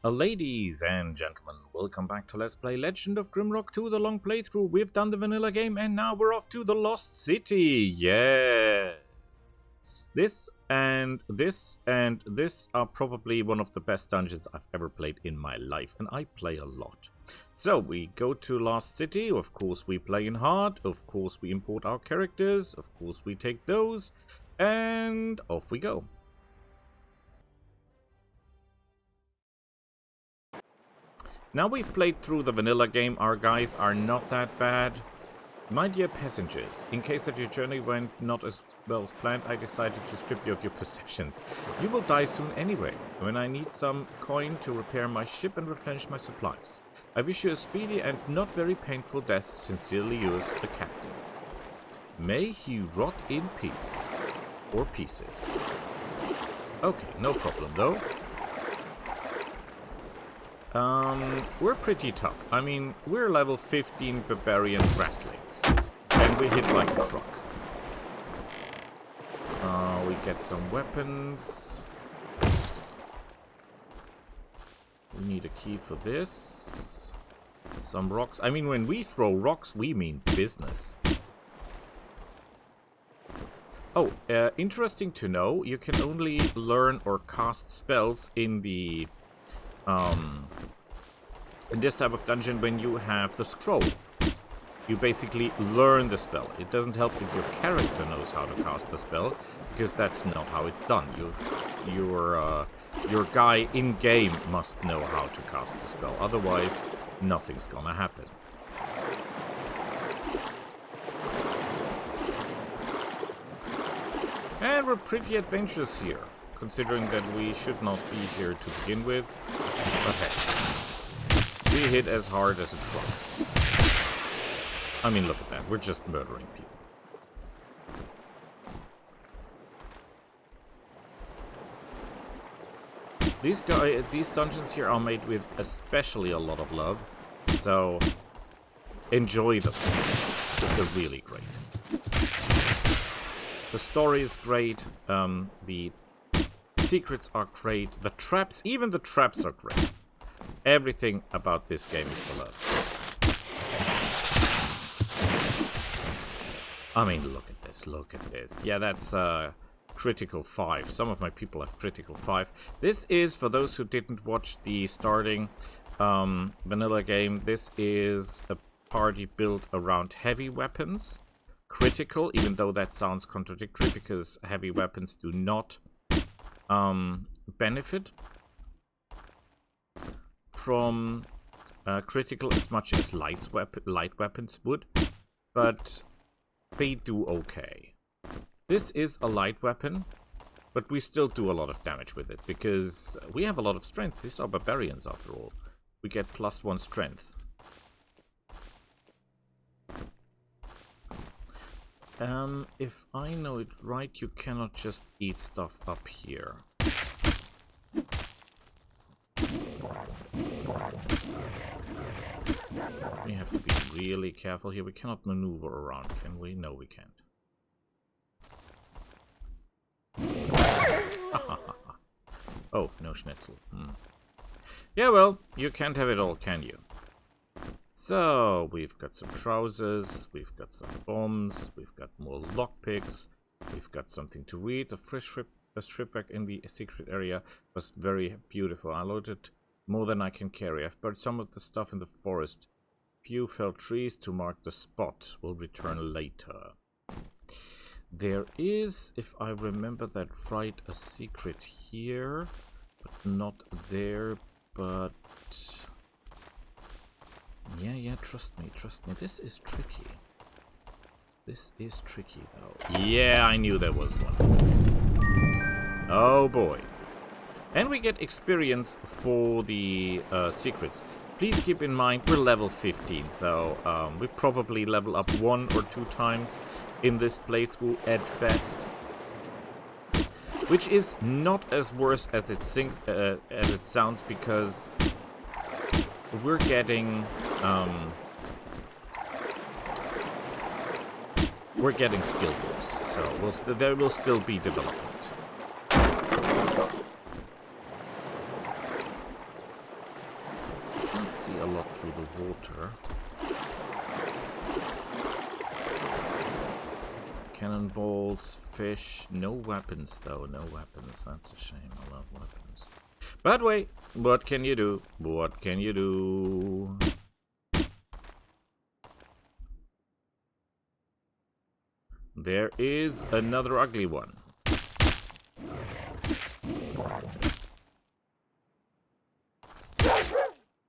Ladies and gentlemen, welcome back to Let's Play Legend of Grimrock 2, the long playthrough. We've done the vanilla game and now we're off to the Lost City. Yes! This and this and this are probably one of the best dungeons I've ever played in my life, and I play a lot. So we go to Lost City, of course we play in hard, of course we import our characters, of course we take those, and off we go. Now we've played through the vanilla game, our guys are not that bad. My dear passengers, in case that your journey went not as well as planned, I decided to strip you of your possessions. You will die soon anyway, when I need some coin to repair my ship and replenish my supplies. I wish you a speedy and not very painful death. Sincerely yours, the captain. May he rot in peace. Or pieces. Okay, no problem though. We're pretty tough. I mean, we're level 15 barbarian ratlings. And we hit like a truck. We get some weapons. We need a key for this. Some rocks. I mean, when we throw rocks, we mean business. Oh, interesting to know, you can only learn or cast spells in the... in this type of dungeon when you have the scroll. You basically learn the spell. It doesn't help if your character knows how to cast the spell, because that's not how it's done. Your guy in-game must know how to cast the spell, otherwise nothing's gonna happen. And we're pretty adventurous here, considering that we should not be here to begin with. But hey, we hit as hard as a truck. I mean, look at that. We're just murdering people. These dungeons here are made with especially a lot of love, so enjoy them. They're really great. The story is great. The secrets are great. The traps, even the traps are great. Everything about this game is for love. I mean, look at this, look at this. Yeah, that's critical 5. Some of my people have critical 5. This is, for those who didn't watch the starting vanilla game, this is a party built around heavy weapons. Critical, even though that sounds contradictory, because heavy weapons do not benefit from critical as much as light weapons would, but they do okay. This is a light weapon, but we still do a lot of damage with it, because we have a lot of strength. These are barbarians, after all. We get +1 strength. If I know it right, you cannot just eat stuff up here. We have to be really careful here. We cannot maneuver around, can we? No, we can't. Oh, no schnitzel. Yeah, well, you can't have it all, can you? So, we've got some trousers, we've got some bombs, we've got more lockpicks, we've got something to read. A fresh shipwreck in the secret area was very beautiful. I loaded more than I can carry. I've buried some of the stuff in the forest. Few fell trees to mark the spot. We'll return later. There is, if I remember that right, a secret here, but not there, but... Yeah, trust me. This is tricky. This is tricky, though. Yeah, I knew there was one. Oh, boy. And we get experience for the secrets. Please keep in mind, we're level 15, so we probably level up 1 or 2 times in this playthrough at best. Which is not as worse as it sounds, because we're getting skill boosts, so there will still be development. see a lot through the water. Cannonballs, fish, no weapons though, no weapons. That's a shame, I love weapons. But wait, what can you do? What can you do? There is another ugly one.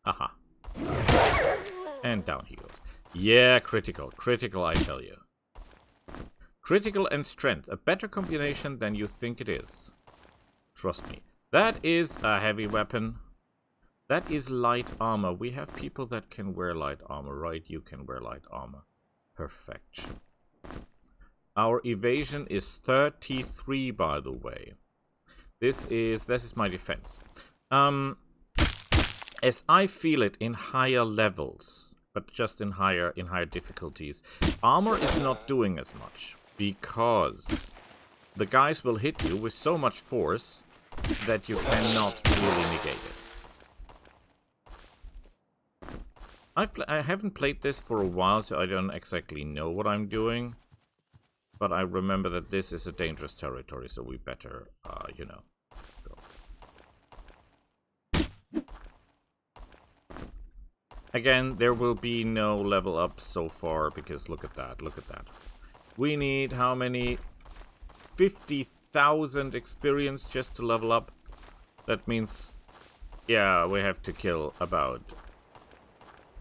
Aha. And down he goes. Yeah, critical. Critical, I tell you. Critical and strength. A better combination than you think it is. Trust me. That is a heavy weapon. That is light armor. We have people that can wear light armor, right? You can wear light armor. Perfection. Our evasion is 33, by the way. This is my defense. As I feel it in higher levels, but just in higher difficulties, armor is not doing as much because the guys will hit you with so much force that you cannot really negate it. I haven't played this for a while, so I don't exactly know what I'm doing. But I remember that this is a dangerous territory, so we better, you know, go. Again, there will be no level up so far, because look at that, look at that. We need how many? 50,000 experience just to level up. That means, yeah, we have to kill about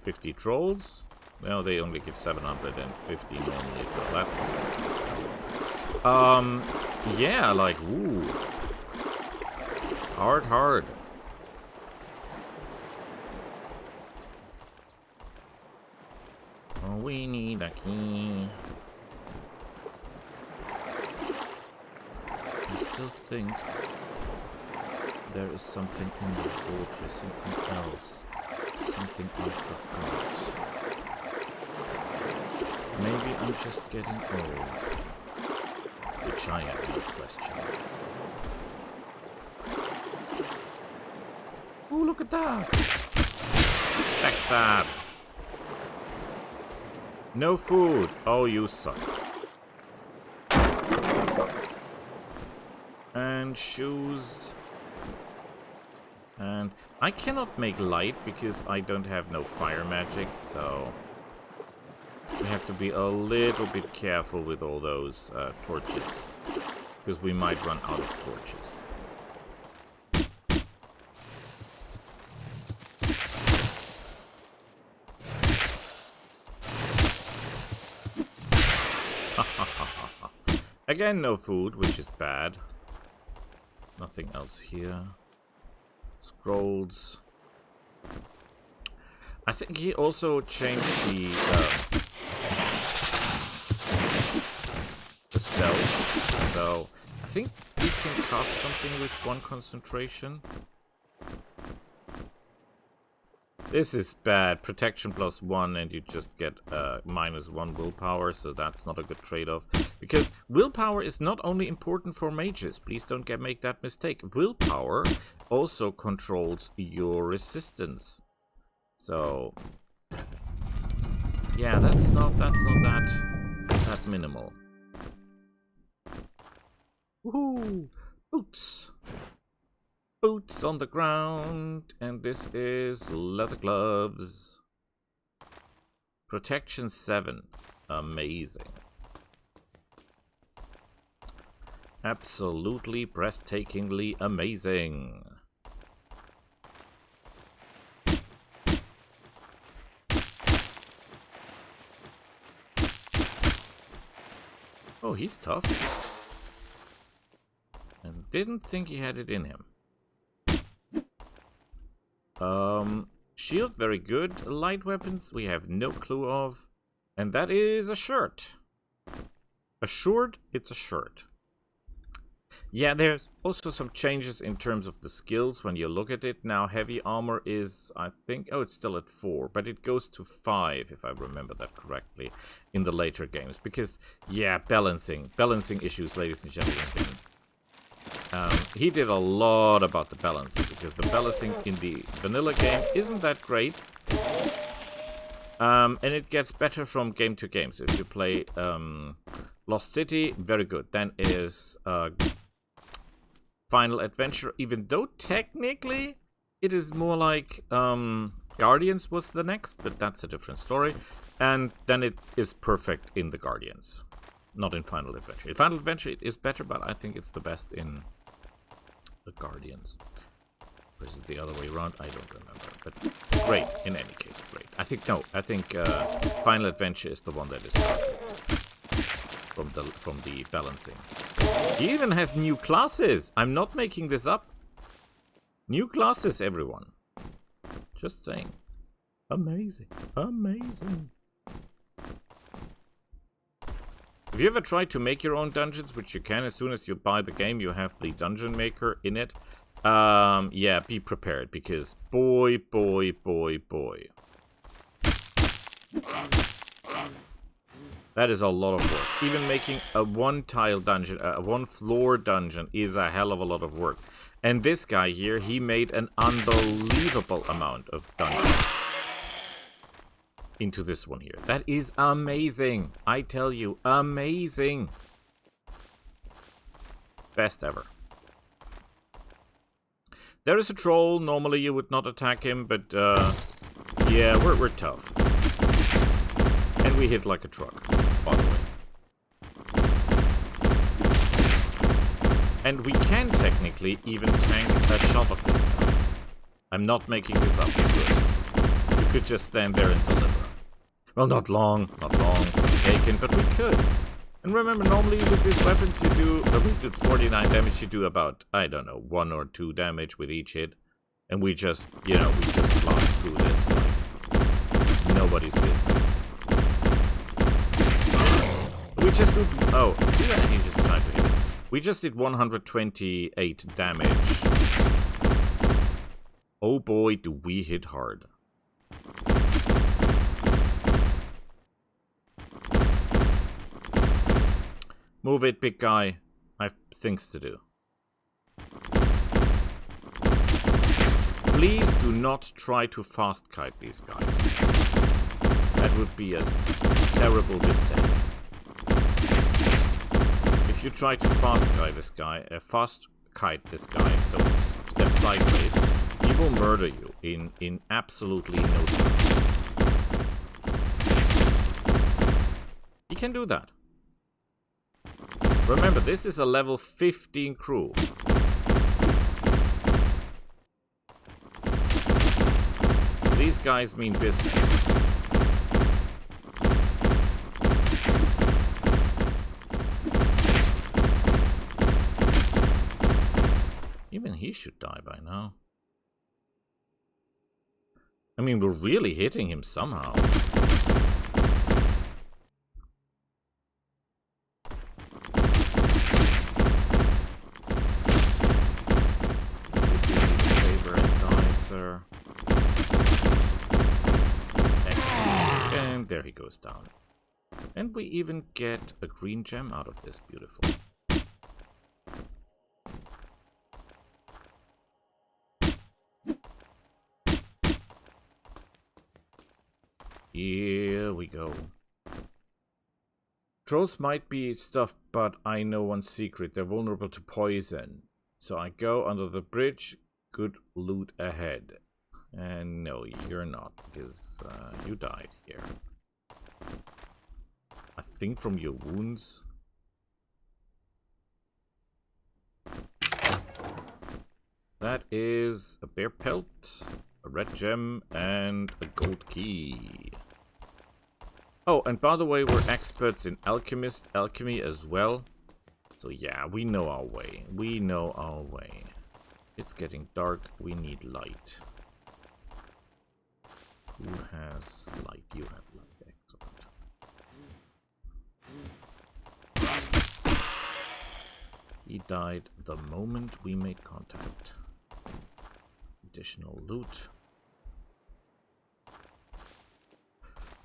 50 trolls. Well, they only give 750 normally, so that's... yeah, like, ooh. Hard. Oh, we need a key. I still think there is something in the water, something else. Something I forgot. Maybe I'm just getting old. Which I am, no question. Oh, look at that! Backstab! No food! Oh, you suck. And shoes. And I cannot make light because I don't have no fire magic, so... we have to be a little bit careful with all those torches. Because we might run out of torches. Again, no food, which is bad. Nothing else here. Scrolls. I think he also changed the spells. So I think you can cast something with one concentration. This is bad. Protection +1 and you just get -1 willpower, so that's not a good trade-off. Because willpower is not only important for mages, please don't make that mistake. Willpower also controls your resistance. So yeah, that's not that minimal. Woohoo! Boots! Boots on the ground, and this is leather gloves. Protection 7. Amazing. Absolutely breathtakingly amazing. Oh, he's tough. And didn't think he had it in him. Shield, very good. Light weapons, we have no clue of. And that is a shirt. A shirt, it's a shirt. Yeah, there's also some changes in terms of the skills when you look at it. Now, heavy armor is, I think, oh, it's still at 4, but it goes to 5, if I remember that correctly, in the later games. Because, yeah, balancing issues, ladies and gentlemen. He did a lot about the balancing, because the balancing in the vanilla game isn't that great. And it gets better from game to game. So if you play Lost City, very good. Then is Final Adventure, even though technically it is more like Guardians was the next, but that's a different story. And then it is perfect in the Guardians, not in Final Adventure. In Final Adventure it is better, but I think it's the best in the Guardians. Or is it the other way around? I don't remember. But great, in any case, great. I think Final Adventure is the one that is perfect from the balancing. He even has new classes. I'm not making this up. New classes, everyone. Just saying. Amazing. Amazing. Have you ever tried to make your own dungeons, which you can as soon as you buy the game, you have the dungeon maker in it? Yeah, be prepared, because boy. That is a lot of work. Even making a one-tile dungeon, a one-floor dungeon is a hell of a lot of work. And this guy here, he made an unbelievable amount of dungeons into this one here. That is amazing. I tell you, amazing. Best ever. There is a troll. Normally you would not attack him, but yeah, we're tough. And we hit like a truck, by the way. And we can technically even tank a shot of this guy. I'm not making this up. We could just stand there and deliver. Well, not long taken, but we could. And remember, normally with these weapons you do, we did 49 damage, you do about, I don't know, 1 or 2 damage with each hit. And we just, we just blast through this like nobody's business. We just do, oh, see that? He just tried to hit us. We just did 128 damage. Oh boy, do we hit hard. Move it, big guy. I have things to do. Please do not try to fast kite these guys. That would be a terrible mistake. If you try to fast kite this guy, so step sideways, he will murder you in absolutely no time. He can do that. Remember, this is a level 15 crew. These guys mean business. Even he should die by now. I mean, we're really hitting him somehow. Excellent. And there he goes down. And we even get a green gem out of this. Beautiful. Here we go. Trolls might be stuff, but I know one secret. They're vulnerable to poison. So I go under the bridge. Good loot ahead. And no, you're not, because you died here. I think from your wounds. That is a bear pelt, a red gem, and a gold key. Oh, and by the way, we're experts in alchemy as well. So yeah, we know our way. We know our way. It's getting dark. We need light. Who has light? You have light. Excellent. He died the moment we made contact. Additional loot.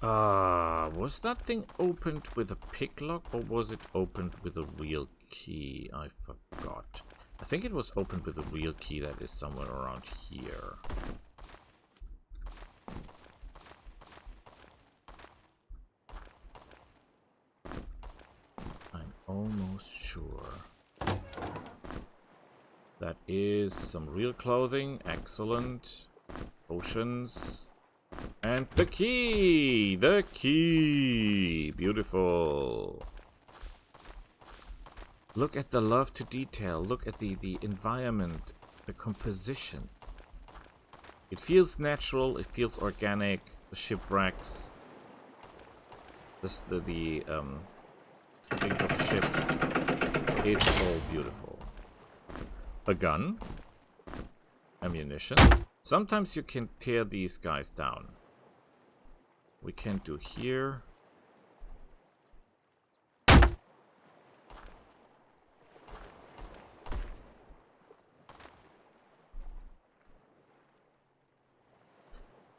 Was that thing opened with a picklock or was it opened with a real key? I forgot. I think it was opened with a real key that is somewhere around here. That is some real clothing. Excellent. Potions. And the key! The key! Beautiful. Look at the love to detail. Look at the environment. The composition. It feels natural. It feels organic. The shipwrecks. The things of the ships. It's all beautiful. A gun. Ammunition. Sometimes you can tear these guys down. We can do here. I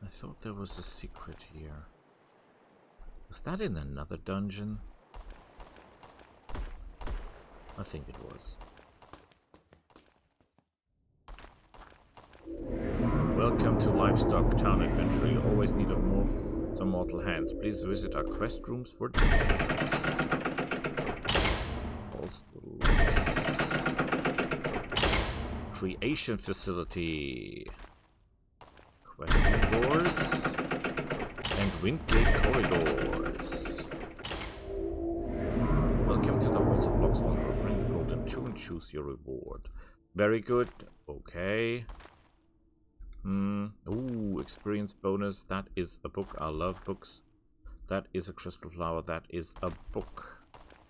thought there was a secret here. Was that in another dungeon? I think it was. Welcome to Livestock Town Adventure. You always need some mortal hands. Please visit our quest rooms for details. Creation facility. Quest doors. And Windgate corridors. Welcome to the Halls of Blocks Wanderer. Bring the golden chew and choose your reward. Very good. Okay. Ooh, experience bonus. That is a book. I love books. That is a crystal flower. That is a book.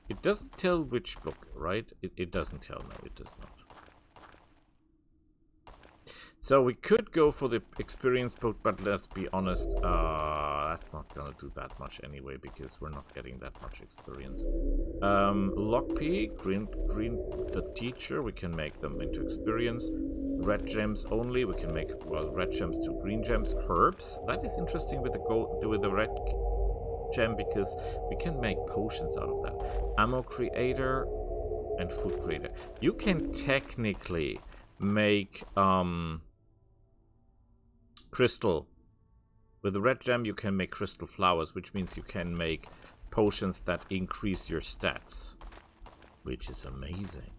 It doesn't tell which book, right? It doesn't tell. No, it does not. So we could go for the experience book, but let's be honest, that's not gonna do that much anyway, because we're not getting that much experience. Lockpick, green, the teacher, we can make them into experience. Red gems only, we can make, well, red gems to green gems. Herbs, that is interesting with the red gem, because we can make potions out of that. Ammo creator and food creator. You can technically make crystal. With the red gem you can make crystal flowers, which means you can make potions that increase your stats, which is amazing.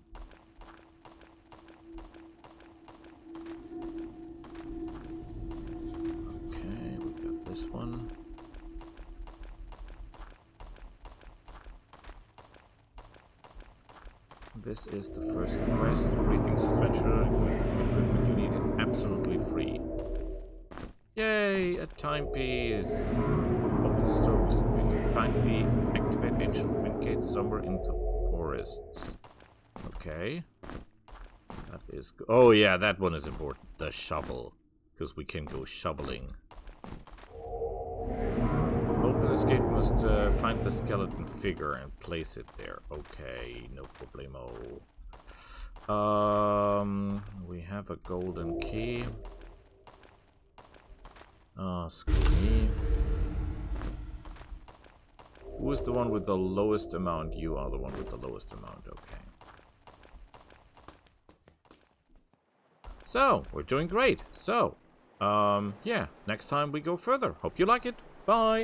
Okay, we got this one. This is the first quest. Everything's adventure. Equipment you need is absolutely free. Yay! A timepiece. Open the store to find the activate ancient wind gates somewhere in the forests. Okay. That is good. Oh yeah, that one is important. The shovel. Because we can go shoveling. Open this gate, must find the skeleton figure and place it there. Okay, no problemo. We have a golden key. Oh, screw me. Who is the one with the lowest amount? You are the one with the lowest amount, okay. So, we're doing great. So, yeah, next time we go further. Hope you like it. Bye!